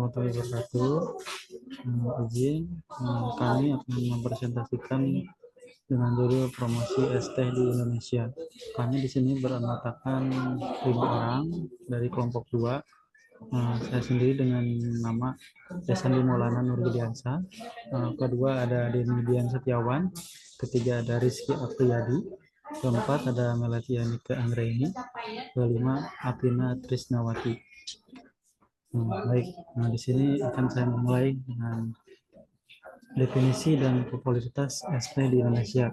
warahmatullahi wabarakatuh. Izin, kami akan mempresentasikan dengan judul promosi es teh di Indonesia. Kami di sini beranggotakan 5 orang dari kelompok 2. Saya sendiri dengan nama Desandi Maulana Nurgidiansa. Kedua ada Denny Dian Setiawan. Ketiga ada Rizky Apriyadi. Keempat ada Melatia Nika Anggraini. Kelima Apina Trisnawati. Baik, di sini akan saya memulai dengan definisi dan popularitas es teh di Indonesia.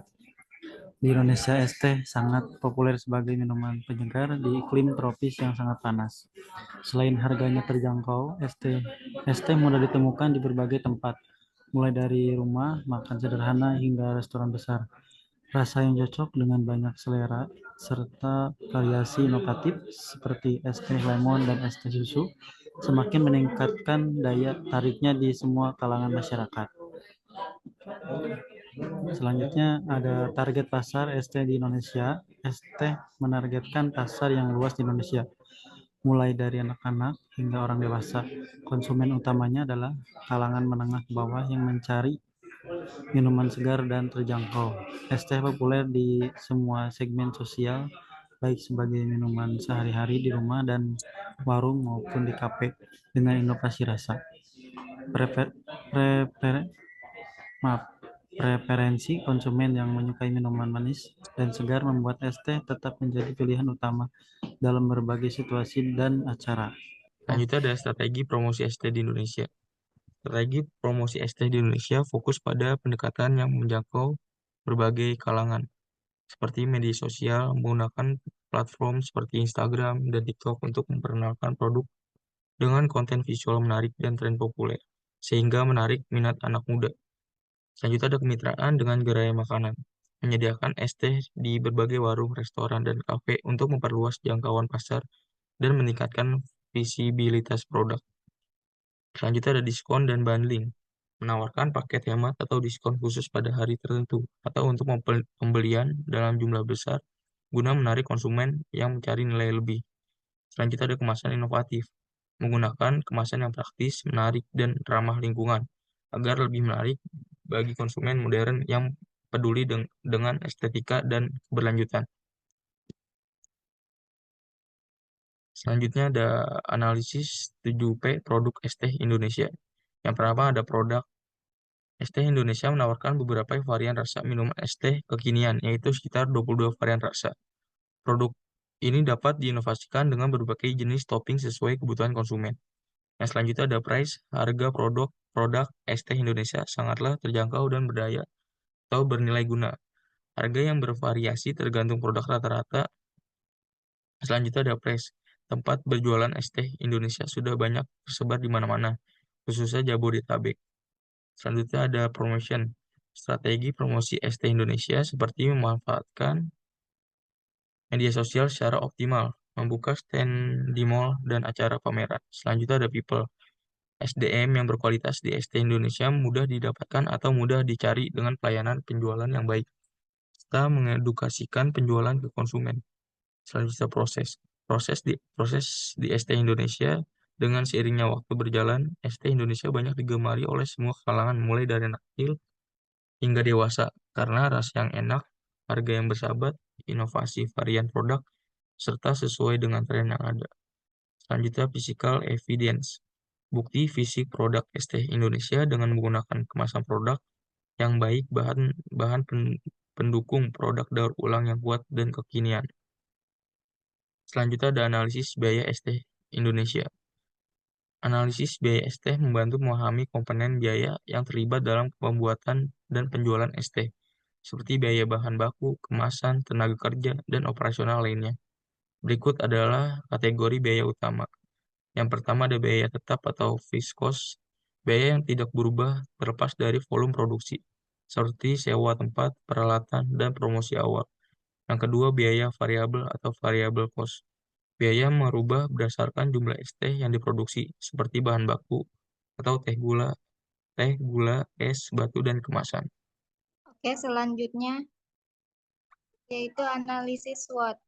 Di Indonesia, es teh sangat populer sebagai minuman penyegar di iklim tropis yang sangat panas. Selain harganya terjangkau, es teh mudah ditemukan di berbagai tempat, mulai dari rumah makan sederhana hingga restoran besar. Rasa yang cocok dengan banyak selera, serta variasi inovatif seperti es teh lemon dan es teh susu, semakin meningkatkan daya tariknya di semua kalangan masyarakat. Selanjutnya ada target pasar es teh di Indonesia. Es teh menargetkan pasar yang luas di Indonesia, mulai dari anak-anak hingga orang dewasa. Konsumen utamanya adalah kalangan menengah ke bawah yang mencari minuman segar dan terjangkau. Es teh populer di semua segmen sosial, baik sebagai minuman sehari-hari di rumah dan warung maupun di kafe dengan inovasi rasa. Prefer, prefer, Preferensi konsumen yang menyukai minuman manis dan segar membuat es teh tetap menjadi pilihan utama dalam berbagai situasi dan acara. Selanjutnya ada strategi promosi es teh di Indonesia. Strategi promosi es teh di Indonesia fokus pada pendekatan yang menjangkau berbagai kalangan, seperti media sosial, menggunakan platform seperti Instagram dan TikTok untuk memperkenalkan produk dengan konten visual menarik dan tren populer, sehingga menarik minat anak muda. Selanjutnya ada kemitraan dengan gerai makanan, menyediakan es teh di berbagai warung, restoran, dan kafe untuk memperluas jangkauan pasar dan meningkatkan visibilitas produk. Selanjutnya ada diskon dan bundling, menawarkan paket hemat atau diskon khusus pada hari tertentu atau untuk pembelian dalam jumlah besar guna menarik konsumen yang mencari nilai lebih. Selanjutnya ada kemasan inovatif, menggunakan kemasan yang praktis, menarik, dan ramah lingkungan agar lebih menarik bagi konsumen modern yang peduli dengan estetika dan keberlanjutan. Selanjutnya ada analisis 7P produk es teh Indonesia. Yang pertama ada produk es teh Indonesia menawarkan beberapa varian rasa minuman es teh kekinian, yaitu sekitar 22 varian rasa. Produk ini dapat diinovasikan dengan berbagai jenis topping sesuai kebutuhan konsumen. Yang selanjutnya ada price, harga produk es teh Indonesia sangatlah terjangkau dan berdaya atau bernilai guna. Harga yang bervariasi tergantung produk rata-rata. Selanjutnya ada price, tempat berjualan es teh Indonesia sudah banyak tersebar di mana-mana, khususnya Jabodetabek. Selanjutnya ada promotion, strategi promosi es teh Indonesia seperti memanfaatkan media sosial secara optimal, membuka stand di mall dan acara pameran. Selanjutnya ada people, SDM yang berkualitas di es teh Indonesia mudah didapatkan atau mudah dicari dengan pelayanan penjualan yang baik, serta mengedukasikan penjualan ke konsumen. Selanjutnya proses di es teh Indonesia. Dengan seiringnya waktu berjalan, es teh Indonesia banyak digemari oleh semua kalangan, mulai dari anak kecil hingga dewasa, karena rasa yang enak, harga yang bersahabat, inovasi varian produk, serta sesuai dengan tren yang ada. Selanjutnya physical evidence, bukti fisik produk es teh Indonesia dengan menggunakan kemasan produk yang baik, bahan pendukung produk daur ulang yang kuat dan kekinian. Selanjutnya ada analisis biaya es teh Indonesia. Analisis biaya es teh membantu memahami komponen biaya yang terlibat dalam pembuatan dan penjualan es teh, seperti biaya bahan baku, kemasan, tenaga kerja, dan operasional lainnya. Berikut adalah kategori biaya utama. Yang pertama ada biaya tetap atau fixed cost, biaya yang tidak berubah terlepas dari volume produksi, seperti sewa tempat, peralatan, dan promosi awal. Yang kedua, biaya variabel atau variable cost. Biaya merubah berdasarkan jumlah es teh yang diproduksi, seperti bahan baku atau teh, gula, es, batu, dan kemasan. Oke, selanjutnya yaitu analisis SWOT.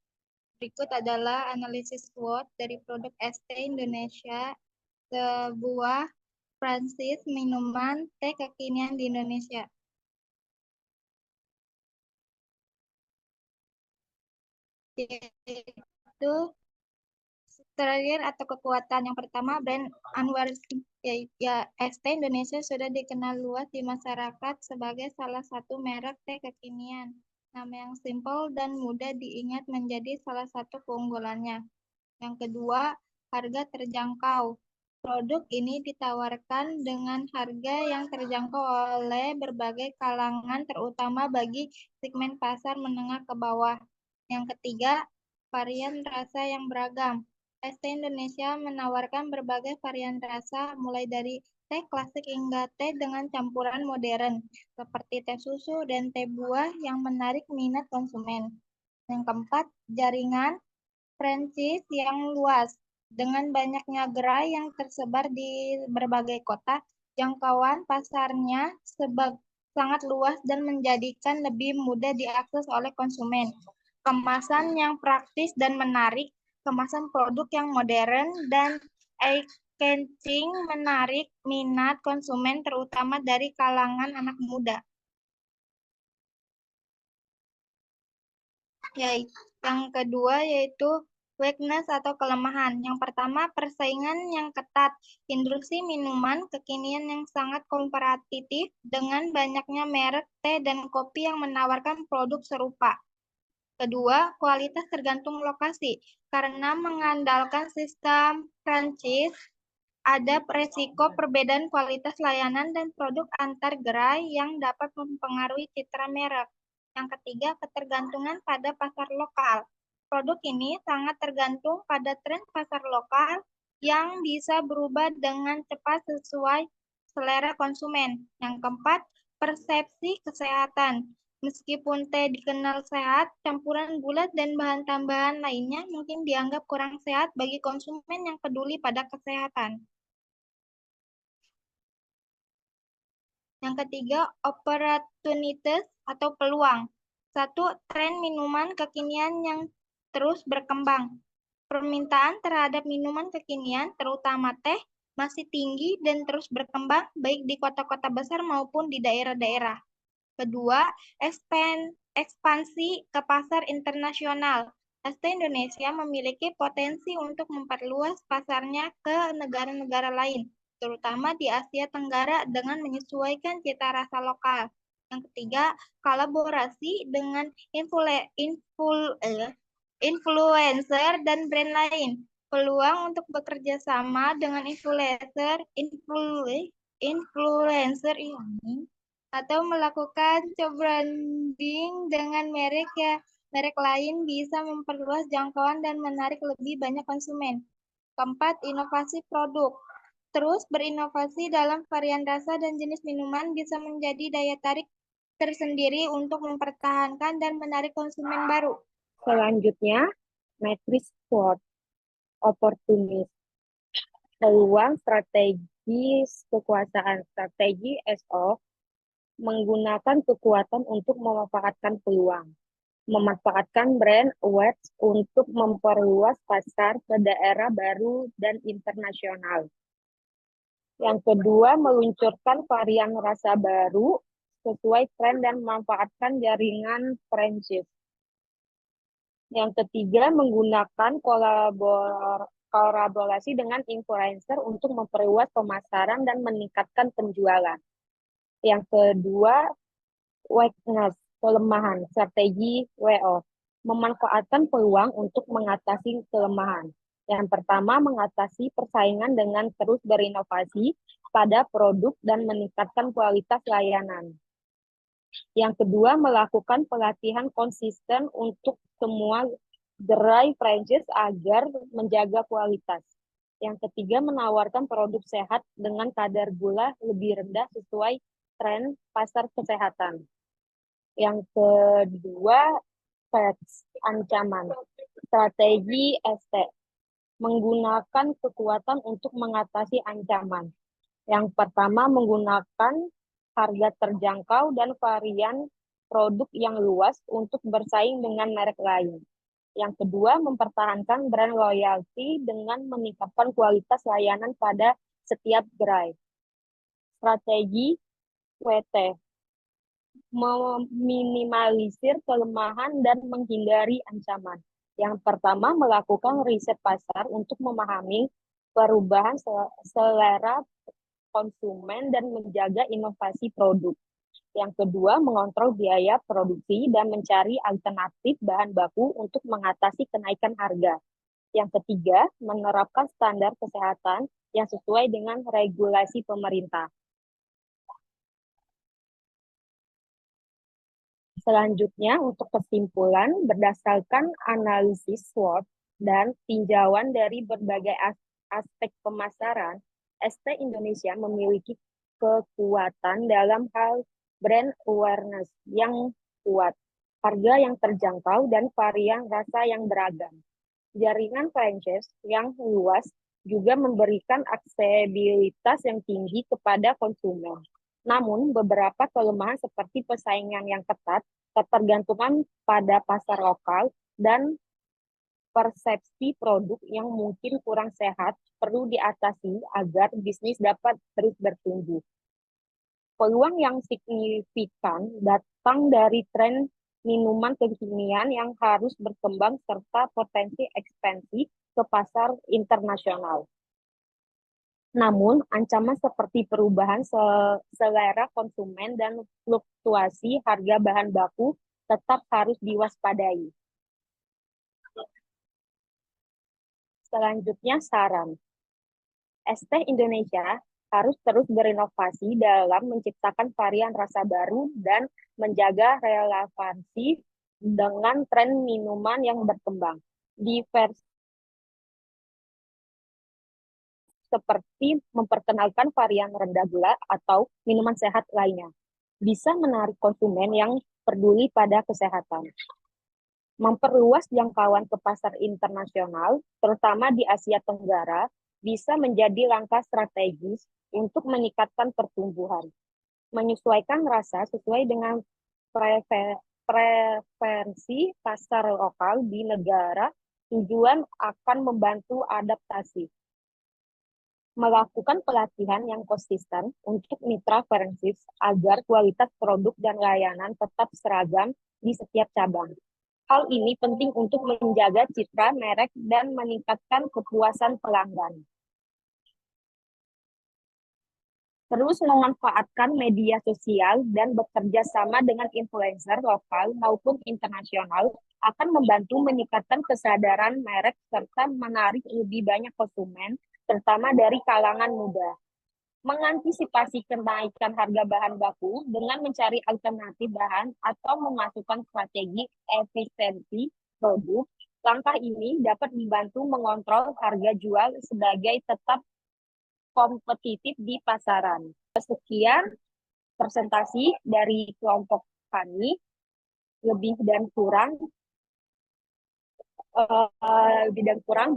Berikut adalah analisis SWOT dari produk es teh Indonesia. Sebuah franchise minuman teh kekinian di Indonesia? Yaitu terakhir atau kekuatan yang pertama, brand Anwar ST Indonesia sudah dikenal luas di masyarakat sebagai salah satu merek teh kekinian. Nama yang simpel dan mudah diingat menjadi salah satu keunggulannya. Yang kedua, harga terjangkau. Produk ini ditawarkan dengan harga yang terjangkau oleh berbagai kalangan, terutama bagi segmen pasar menengah ke bawah. Yang ketiga, varian rasa yang beragam. ST Indonesia menawarkan berbagai varian rasa, mulai dari teh klasik hingga teh dengan campuran modern, seperti teh susu dan teh buah yang menarik minat konsumen. Yang keempat, jaringan franchise yang luas. Dengan banyaknya gerai yang tersebar di berbagai kota, jangkauan pasarnya sangat luas dan menjadikan lebih mudah diakses oleh konsumen. Kemasan yang praktis dan menarik, kemasan produk yang modern dan eye-catching menarik minat konsumen terutama dari kalangan anak muda. Yang kedua yaitu weakness atau kelemahan. Yang pertama, persaingan yang ketat. Industri minuman kekinian yang sangat kompetitif dengan banyaknya merek teh dan kopi yang menawarkan produk serupa. Kedua, kualitas tergantung lokasi. Karena mengandalkan sistem franchise, ada resiko perbedaan kualitas layanan dan produk antar gerai yang dapat mempengaruhi citra merek. Yang ketiga, ketergantungan pada pasar lokal. Produk ini sangat tergantung pada tren pasar lokal yang bisa berubah dengan cepat sesuai selera konsumen. Yang keempat, persepsi kesehatan. Meskipun teh dikenal sehat, campuran gula dan bahan tambahan lainnya mungkin dianggap kurang sehat bagi konsumen yang peduli pada kesehatan. Yang ketiga, opportunities atau peluang. Satu, tren minuman kekinian yang terus berkembang. Permintaan terhadap minuman kekinian, terutama teh, masih tinggi dan terus berkembang baik di kota-kota besar maupun di daerah-daerah. Kedua, ekspansi ke pasar internasional. ST Indonesia memiliki potensi untuk memperluas pasarnya ke negara-negara lain, terutama di Asia Tenggara dengan menyesuaikan cita rasa lokal. Yang ketiga, kolaborasi dengan influencer dan brand lain. Peluang untuk bekerja sama dengan influencer ini atau melakukan co-branding dengan merek lain bisa memperluas jangkauan dan menarik lebih banyak konsumen. Keempat, inovasi produk. Terus berinovasi dalam varian rasa dan jenis minuman bisa menjadi daya tarik tersendiri untuk mempertahankan dan menarik konsumen baru. Selanjutnya, matriks SWOT, opportunity, peluang, strategi, kekuasaan, strategi SO, menggunakan kekuatan untuk memanfaatkan peluang, memanfaatkan brand awareness untuk memperluas pasar ke daerah baru dan internasional. Yang kedua, meluncurkan varian rasa baru sesuai tren dan memanfaatkan jaringan franchise. Yang ketiga, menggunakan kolaborasi dengan influencer untuk memperluas pemasaran dan meningkatkan penjualan. Yang kedua, weakness, kelemahan, strategi WO, memanfaatkan peluang untuk mengatasi kelemahan. Yang pertama, mengatasi persaingan dengan terus berinovasi pada produk dan meningkatkan kualitas layanan. Yang kedua, melakukan pelatihan konsisten untuk semua gerai franchise agar menjaga kualitas. Yang ketiga, menawarkan produk sehat dengan kadar gula lebih rendah sesuai tren pasar kesehatan. Yang kedua, ancaman. Strategi ST. Menggunakan kekuatan untuk mengatasi ancaman. Yang pertama, menggunakan harga terjangkau dan varian produk yang luas untuk bersaing dengan merek lain. Yang kedua, mempertahankan brand loyalty dengan meningkatkan kualitas layanan pada setiap gerai. Strategi WT, meminimalisir kelemahan dan menghindari ancaman. Yang pertama, melakukan riset pasar untuk memahami perubahan selera konsumen dan menjaga inovasi produk. Yang kedua, mengontrol biaya produksi dan mencari alternatif bahan baku untuk mengatasi kenaikan harga. Yang ketiga, menerapkan standar kesehatan yang sesuai dengan regulasi pemerintah. Selanjutnya, untuk kesimpulan, berdasarkan analisis SWOT dan tinjauan dari berbagai aspek pemasaran, ST Indonesia memiliki kekuatan dalam hal brand awareness yang kuat, harga yang terjangkau, dan varian rasa yang beragam. Jaringan franchise yang luas juga memberikan aksesibilitas yang tinggi kepada konsumen. Namun, beberapa kelemahan seperti persaingan yang ketat, ketergantungan pada pasar lokal, dan persepsi produk yang mungkin kurang sehat perlu diatasi agar bisnis dapat terus bertumbuh. Peluang yang signifikan datang dari tren minuman kekinian yang harus berkembang serta potensi ekspansi ke pasar internasional. Namun, ancaman seperti perubahan selera konsumen dan fluktuasi harga bahan baku tetap harus diwaspadai. Selanjutnya, saran. ST Indonesia harus terus berinovasi dalam menciptakan varian rasa baru dan menjaga relevansi dengan tren minuman yang berkembang. Diversi seperti memperkenalkan varian rendah gula atau minuman sehat lainnya. Bisa menarik konsumen yang peduli pada kesehatan. Memperluas jangkauan ke pasar internasional, terutama di Asia Tenggara, bisa menjadi langkah strategis untuk meningkatkan pertumbuhan. Menyesuaikan rasa sesuai dengan preferensi pasar lokal di negara tujuan akan membantu adaptasi. Melakukan pelatihan yang konsisten untuk mitra franchise agar kualitas produk dan layanan tetap seragam di setiap cabang. Hal ini penting untuk menjaga citra merek dan meningkatkan kepuasan pelanggan. Terus memanfaatkan media sosial dan bekerja sama dengan influencer lokal maupun internasional akan membantu meningkatkan kesadaran merek serta menarik lebih banyak konsumen, terutama dari kalangan muda. Mengantisipasi kenaikan harga bahan baku dengan mencari alternatif bahan atau memasukkan strategi efisiensi produk. Langkah ini dapat membantu mengontrol harga jual sebagai tetap kompetitif di pasaran. Sekian presentasi dari kelompok kami. Lebih dan kurang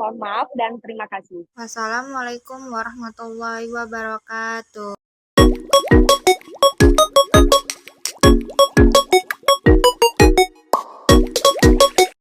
mohon maaf dan terima kasih. Wassalamualaikum warahmatullahi wabarakatuh.